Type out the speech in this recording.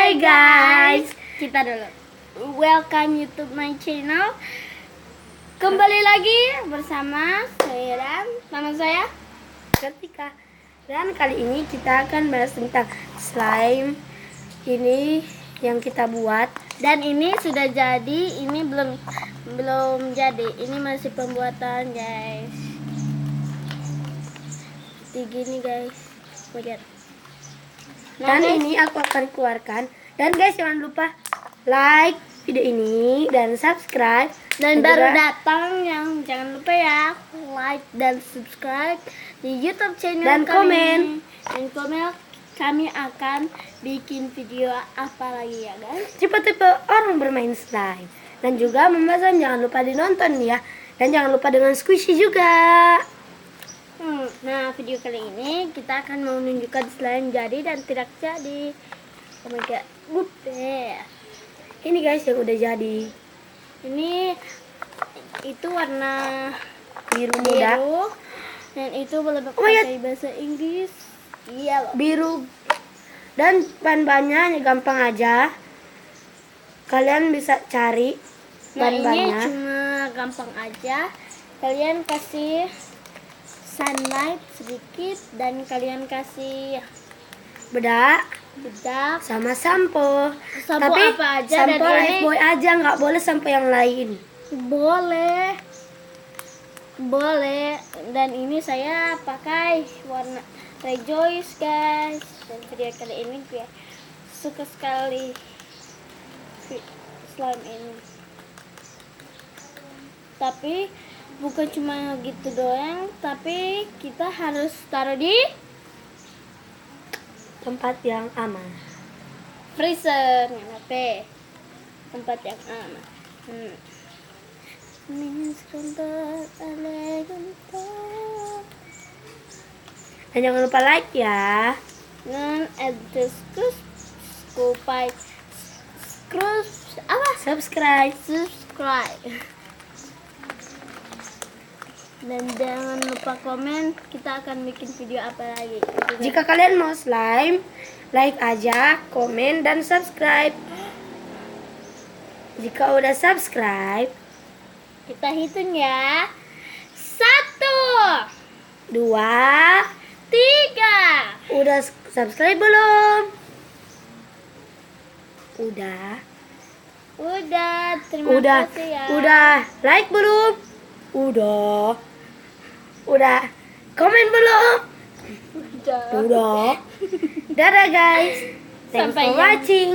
Hai guys, kita dulu. Welcome YouTube my channel. Kembali lagi bersama saya dan nama saya Ketika dan kali ini kita akan bahas tentang slime ini yang kita buat. dan ini sudah jadi, ini belum jadi. Ini masih pembuatan, guys. Seperti gini, guys. Lihat. Dan guys, ini aku akan keluarkan. Dan guys, jangan lupa like video ini dan subscribe. dan baru juga- datang yang jangan lupa ya like dan subscribe di YouTube channel Dan kami. komen. Dan komen, kami akan bikin video apa lagi ya guys. tipe-tipe orang bermain slime. Dan juga memasang, jangan lupa dinonton ya. Dan jangan lupa dengan squishy juga. Nah, video kali ini kita akan menunjukkan slime jadi dan tidak jadi. Oh my god, the Ini guys yang udah jadi. ini itu warna Biru muda. biru dan itu boleh Oh my God. pakai bahasa Inggris. Iya loh. Biru. Dan bahan-bahannya gampang aja. Kalian bisa cari Nah, ini bahan-bahannya. cuma gampang aja. Kalian kasih sunlight sedikit dan kalian kasih Bedak bedak, sama sampo. sampo Tapi apa aja, dan sampo ini lifebuoy aja, nggak boleh sampo yang lain. boleh. Boleh. Dan ini saya pakai warna Rejoice, guys. Dan video kali ini gue suka sekali slime ini. Tapi bukan cuma gitu doang, tapi kita harus taruh di Tempat yang aman. freezer, tempat yang aman. Dan jangan lupa like ya. Dan Subscribe. subscribe. Dan jangan lupa komen, kita akan bikin video apa lagi. Jika kalian mau slime, like aja, komen dan subscribe. Jika udah subscribe, Kita hitung ya. 1, 2, 3. udah subscribe belum? Udah. Udah, terima Udah. kasih ya. Udah like belum? Udah komen belum? Udah. Udah. Dadah guys. Thanks Sampai for yang- watching.